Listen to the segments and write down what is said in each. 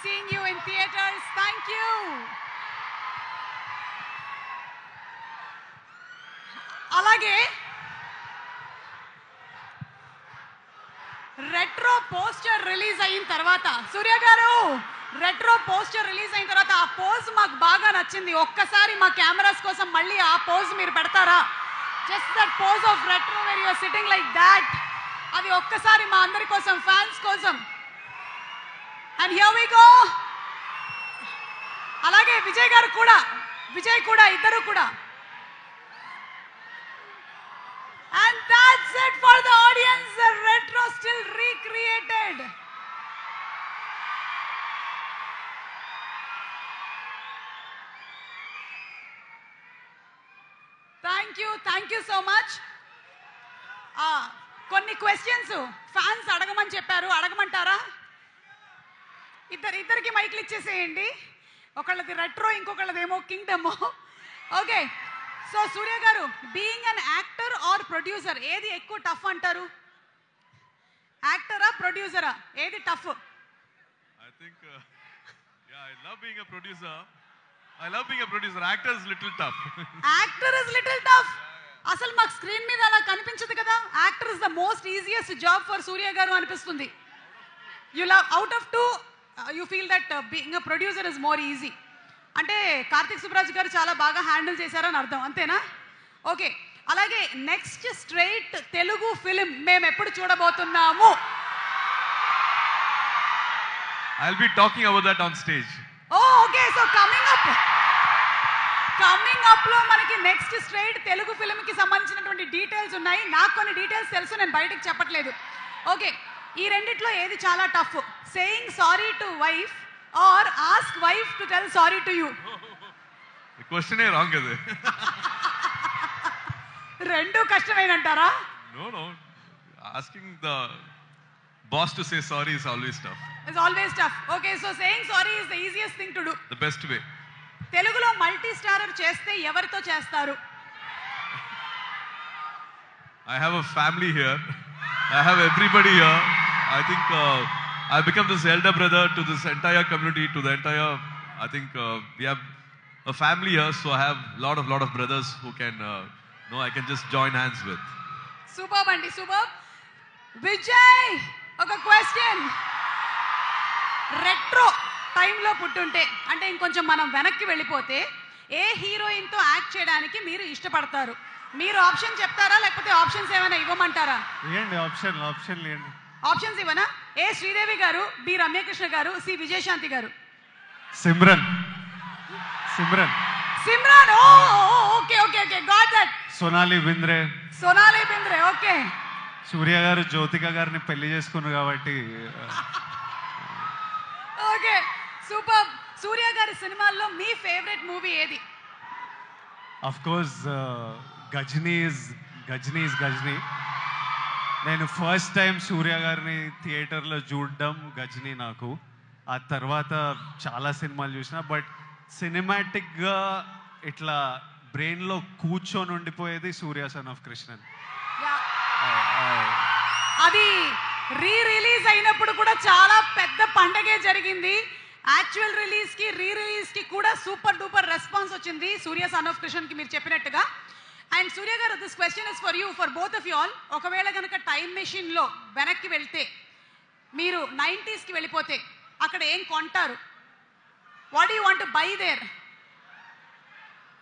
seeing you in theaters. Thank you. అలాగే retro poster release అయిన తర్వాత సూర్య గారు రెట్రో పోస్టర్ రిలీజ్ అయిన తర్వాత ఆ పోజ్ మాకు బాగా నచ్చింది. ఒక్కసారి మా కెమెరాస్ కోసం మళ్ళీ ఆ పోజ్ మీరు పెడతారా? Just that pose of retro where you are sitting like that. అది ఒక్కసారి మా అందరి కోసం, ఫ్యాన్స్ కోసం. And here we go. అలాగే విజయ్ గారు కూడా, విజయ్ కూడా, ఇద్దరు కూడా. And that's it for the audience. The retro still recreated. Thank you so much. కొన్ని క్వశ్చన్స్ ఫ్యాన్స్ అడగమని చెప్పారు, అడగమంటారా? ఇద్దరికి మైక్లు ఇచ్చేసేయండి. ఒకళ్ళది రెట్రో, ఇంకొకళ్ళదేమో కింగ్డమ్. ఓకే, సో సూర్య గారు, being an actor are producer, ఏది ఎక్కువ టఫ్ అంటారు? యాక్టరా ప్రొడ్యూసరా, ఏది tough? I think I love being a producer. Actor is little tough. Actor is little tough. అసలు మాకు స్క్రీన్ మీద అలా కనిపించదు కదా. Actor is the most easiest job for Surya గారు అనిపిస్తుంది. You love out of two you feel that being a producer is more easy. అంటే కార్తిక్ సుబ్బరాజ్ గారు చాలా బాగా హ్యాండిల్ చేశారని అర్థం, అంతేనా? ఓకే, అలాగే నెక్స్ట్ స్ట్రైట్ తెలుగు ఫిలిం మేము ఎప్పుడు చూడబోతున్నాము? I'll be talking about that on stage. Okay, so coming up లో మనకి నెక్స్ట్ స్ట్రైట్ తెలుగు ఫిలిం కి సంబంధించినటువంటి డీటెయిల్స్ ఉన్నాయి. నాకు కొన్ని డీటెయిల్స్ తెలుసు, నేను బయటకు చెప్పట్లేదు. ఓకే, ఈ రెండిట్లో ఏది చాలా tough? Saying sorry to wife or ask wife to tell sorry to you? The question is wrong కదా. రెండు కష్టమేనంటారా? No. Asking the boss to say sorry is always tough. It's always tough. Okay, so saying sorry is the easiest thing to do. The best way. తెలుగులో multi starrer చేస్తే ఎవరితో చేస్తారు? I have a family here. I have everybody here. I think I become this elder brother to this entire community, to the entire, I think we have a family here, so I have lot of brothers who can I can just join hands with. Superb andi, superb. Vijay, oka question. Retro టైంలో పుట్టుంటే, అంటే ఇంకొంచెం మనం వెనక్కి వెళ్ళిపోతే, ఏ heroine తో act చేయడానికి మీరు ఇష్టపడతారు? మీరు ఆప్షన్ చెప్తారా, లేకపోతే ఆప్షన్స్ ఏమైనా ఇవ్వమంటారా? ఇవ్వండి, ఆప్షన్ ఇవ్వండి. ఆప్షన్స్ ఇవ్వనా? ఏ శ్రీదేవి గారు, బి రమ్యకృష్ణ గారు, సి విజయశాంతి గారు. Simran. Okay, got that. Sonali Bendre. Okay. Surya గారు జ్యోతిక గారిని పెళ్లి చేసుకున్నారు కాబట్టి. Okay, super. సూర్య గారి సినిమాల్లో మీ ఫేవరెట్ మూవీ ఏది? Of course Ghajini. నేను ఫస్ట్ టైం సూర్య గారిని థియేటర్లో చూడడం గజనీ నాకు. ఆ తర్వాత చాలా సినిమాలు చూసిన, బట్ సినిమాటిక్గా ఇట్లా బ్రెయిన్లో కూర్చొని ఉండిపోయేది సూర్య సన్ ఆఫ్ కృష్ణన్. అది రిలీజ్ అయినప్పుడు కూడా చాలా పెద్ద పండగే జరిగింది. యాక్చువల్ రిలీజ్కి, రిలీజ్కి కూడా సూపర్ డూపర్ రెస్పాన్స్ వచ్చింది సూర్య సన్ ఆఫ్ కృష్ణన్కి, మీరు చెప్పినట్టుగా. అండ్ సూర్య గారు, this question is for you, for both of you all. ఒకవేళ కనుక టైం మెషిన్లో వెనక్కి వెళ్తే, మీరు 90sకి వెళ్ళిపోతే అక్కడ ఏం కొంటారు? What you want to by their?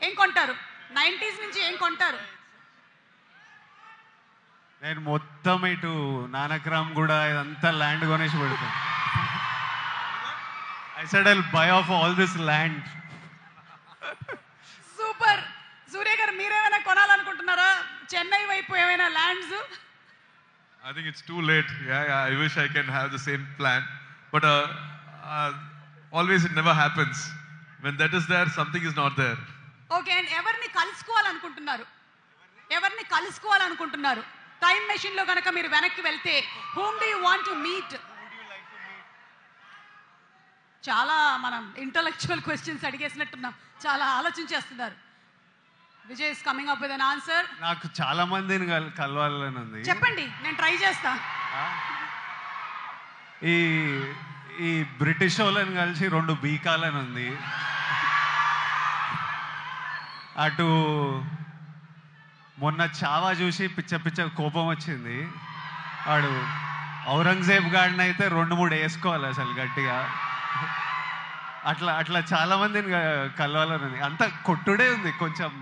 ఏం కొంటారు? 90s నుంచి ఏం కొంటారు? నేను మొత్తం ఇటు నానక్రామ్ కూడా ఇదంతా ల్యాండ్ కొనేసి పెడతాను. I said I'll buy off all this land. Super. Surya గారు, మీరేమైనా కొనాలనుకుంటున్నారా? చెన్నై వైపు ఏమైనా lands? I think it's too late. Yeah, I wish I can have the same plan, but always it never happens. When that is there, something is not there. Okay, and ఎవరిని కలుసుకోవాలనుకుంటున్నారు? Time machine లో గనక మీరు వెనక్కి వెళ్తే, whom do you want to meet? చాలా మనం intellectual questions అడిగేసినట్టున్నాం, చాలా ఆలోచించేస్తున్నారు. Vijay is coming up with an answer. నాకు చాలా మందిని కలవాలని ఉంది. చెప్పండి, నేను ట్రై చేస్తా. ఈ బ్రిటిష్ వాళ్ళని కలిసి 2 బీకాలని ఉంది. అటు మొన్న చావా చూసి పిచ్చ పిచ్చ కోపం వచ్చింది. వాడు ఔరంగజేబ్ గాడిని అయితే 2-3 వేసుకోవాలి అసలు గట్టిగా. అట్లా అట్లా చాలా మందిని కలవాలని ఉంది. అంత కొట్టుడే ఉంది. కొంచెం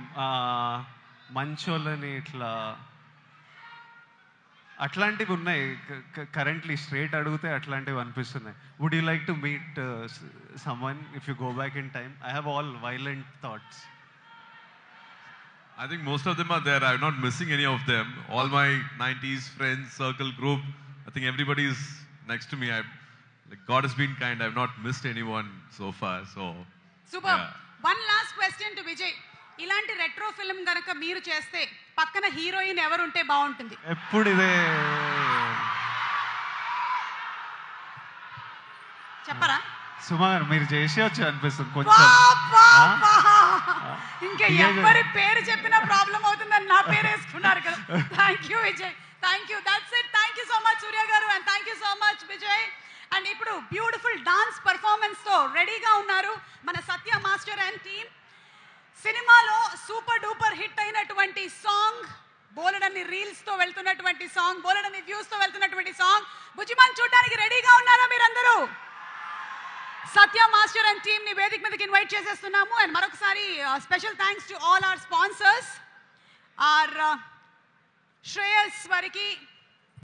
మంచోళ్ళని ఇట్లా అట్లాంటివి ఉన్నాయి. కరెంట్లీ స్ట్రేట్ అడిగితే అట్లాంటివి అనిపిస్తున్నాయి. Would you like to meet someone if you go back in time? I have all violent thoughts. I think most of them are there. I'm not missing any of them. All my 90s friends, circle, group, I think everybody is next to me. Like God has been kind. I've not missed anyone so far. So super. yeah. One last question to Vijay. ఇలాంటి retro film గనక మీరు చేస్తే పక్కన heroine ఎవరు ఉంటే బాగుంటుంది? ఎప్పుడు ఇదే చెప్పరా? సుమా గారు మీరు చేసేయచ్చు అనిపిస్తుంది కొంచెం. ఇంకా ఎవరి పేరు చెప్పినా ప్రాబ్లం అవుతుందని నా పేరు వేసుకున్నారు కదా. Thank you Vijay, thank you. That's it. Thank you so much Surya గారు and thank you so much Vijay. And ఇప్పుడు బ్యూటిఫుల్ డాన్స్ పర్ఫార్మెన్స్ తో రెడీగా ఉన్నారు మన సత్య మాస్టర్ అండ్ టీమ్. సినిమాలో సూపర్ డూపర్ హిట్ అయినటువంటి సాంగ్, బోలెడన్ని రీల్స్ తో వెళ్తున్నటువంటి సాంగ్, బోలెడన్ని వ్యూస్ తో వెళ్తున్నటువంటి సాంగ్ బుజ్జిమాన్ చూడడానికి రెడీగా ఉన్నారా మీరందరూ? సత్య మాస్టర్ అండ్ టీమ్ ని వేదిక మీదకి ఇన్వైట్ చేసేస్తున్నాము. అండ్ మరొకసారి special thanks to all our sponsors, R Shreyas వారికి,